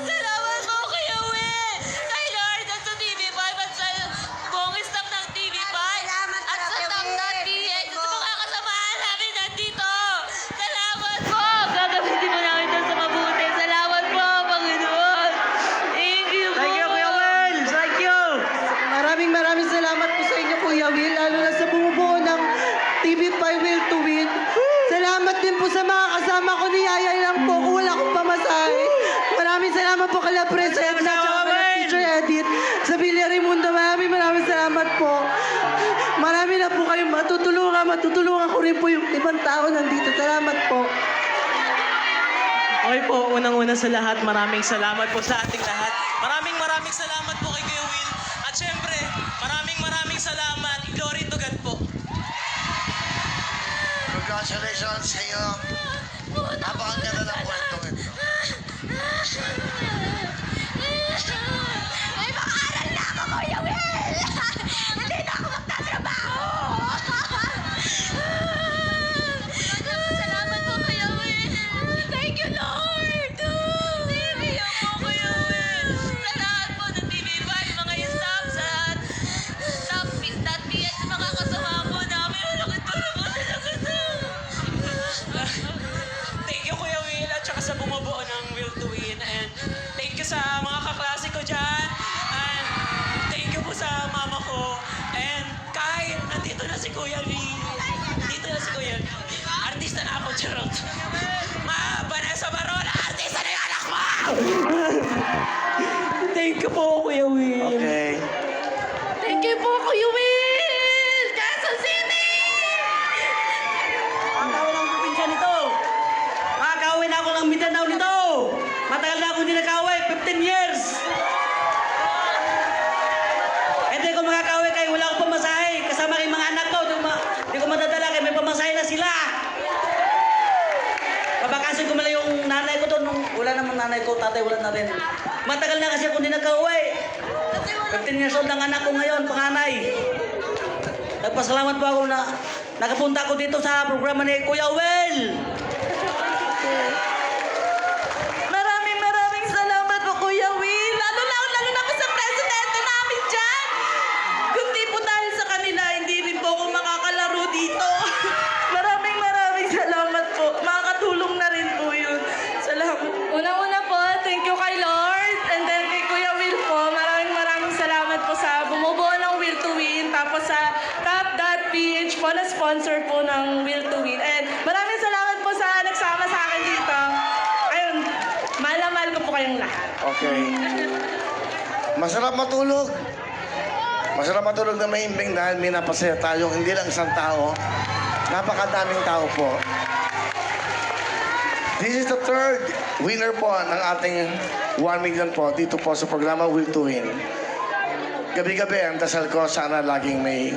Salamat po Kuya Will! Kay Lord at sa TV5 at sa buong staff ng TV5 Salamat at sa Kuya staff Will. ng PH at sa mga kasamahan namin nandito. Salamat po! Gagamitin mo namin ito sa mabuti. Salamat po, Panginoon! Thank you po! Thank you, Kuya Will! Thank you! Maraming salamat po sa inyo, Kuya Will, lalo na sa bumubuo ng TV5 Will to Win. Salamat din po sa mga kasama ko ni Yaya lang po kung wala akong pamasahe. Maraming salamat po kala Preso Edna at kala Teacher Edith. Sa Villa Raimundo, maraming salamat po. Marami na po kayong matutulungan ko rin po yung ibang tao nandito. Salamat po. Okay po, unang-una sa lahat, maraming salamat po sa ating lahat. Maraming salamat po kay Kuya Will. At syempre, maraming salamat. Glory to God po. Congratulations sa iyo. Napakaganda ng kwentong ito. May pangaral na ako, Kuya Will! Hindi na ako magtatrabaho! Salamat po, Kuya Will! Thank you, Lord! Thank you po, Kuya Will! Sa lahat po ng TV5, mga staff, sa staff, PH, sa mga kasama po namin, malaking tulong po talaga to! Thank you, Kuya Will, at saka sa bumubuo ng Will to Win. And thank you sa mga kaklase ko dyan. And thank you po sa mama ko. And kahit nandito na si Kuya Will. Dito na si Kuya Will. Artista na ako, charot. Vanessa Barola, artista na yung anak mo! Thank you po, Kuya Will. Okay. Thank you po, Kuya Will! Quezon City! Makakawin ang probinsya nito. Makakawin ako ng Mindanao nito. Matagal na ako hindi nakawin, 15 years. Hindi ko makakawin kaya wala akong pamasahe. Kasama kay mga anak ko. Hindi ko madadala kaya may pamasahe na sila. Pabakasin ko mala yung nanay ko doon. Wala namang nanay ko, tatay wala na rin. Matagal na kasi ako hindi nakauwi. 15 years old ang anak ko ngayon, panganay. Nagpasalamat po ako na nakapunta ako dito sa programa ni Kuya Will. Maraming salamat po, Kuya Will. Lalo na po sa presidente namin dyan. Kung di po dahil sa kanila, hindi rin po ako makakalaro dito. Maraming salamat po. Makakatulong na rin po yun. Salamat. Una-una po, thank you kay Lord. And then kay Kuya Will po, maraming salamat po sa bumubuo ng Will to Win. Tapos sa Top.ph po na sponsor po ng Will to Win. And maraming salamat po sa nagsama sa akin dito. Ayun, mahal na mahal ko po kayong lahat. Okay. Masarap matulog. Masarap matulog na maimbing dahil may napasaya tayo. Hindi lang isang tao. Napakadaming tao po. This is the third winner po ng ating 1 million po dito po sa programa Will to Win. Gabi-gabi ang dasal ko, sana laging may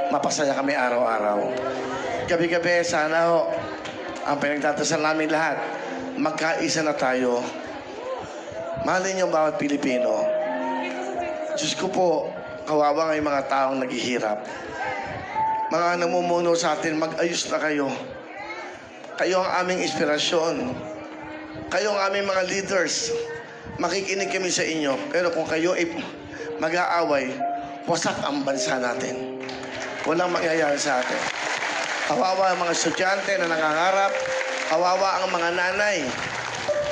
mapasaya kami araw-araw. Gabi-gabi, sana ho, ang pinagdadasal namin lahat, magkaisa na tayo. Mahalin niyo bawat Pilipino. Diyos ko po, kawawa ngayong mga taong naghihirap. Mga namumuno sa atin, mag-ayos na kayo. Kayo ang aming inspirasyon. Kayo ang aming mga leaders. Makikinig kami sa inyo. Pero kung kayo ay mag-aaway, wasak ang bansa natin. Walang mangyayari sa atin. Kawawa ang mga estudyante na nangangarap. Kawawa ang mga nanay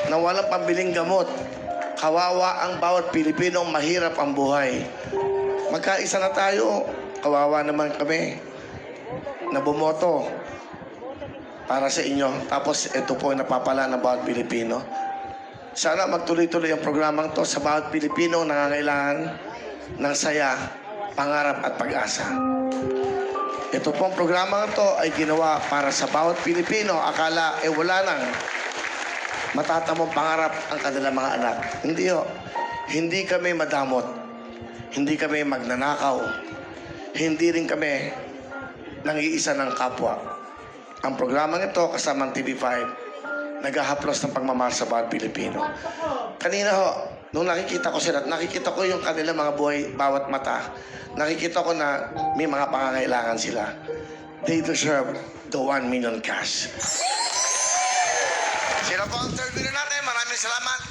na walang pambiling gamot. Kawawa ang bawat Pilipinong mahirap ang buhay. Magkaisa na tayo. Kawawa naman kami na bumoto para sa inyo. Tapos ito po ang napapala ng bawat Pilipino. Sana magtuloy-tuloy ang programang to sa bawat Pilipino nangangailangan ng saya, pangarap at pag-asa. Ito pong programang to ay ginawa para sa bawat Pilipino. Akala wala nang matatamong pangarap ang kanilang mga anak. Hindi ho. Hindi kami madamot. Hindi kami magnanakaw. Hindi rin kami nangiisa ng kapwa. Ang programang ito kasama ng TV5 naghahaplos ng pagmamahal sa bawat Pilipino. Kanina ho, nung nakikita ko sila, nakikita ko yung kanilang mga buhay, bawat mata. Nakikita ko na may mga pangangailangan sila. They deserve the 1 million cash. Sila po ang third winner natin. Maraming salamat.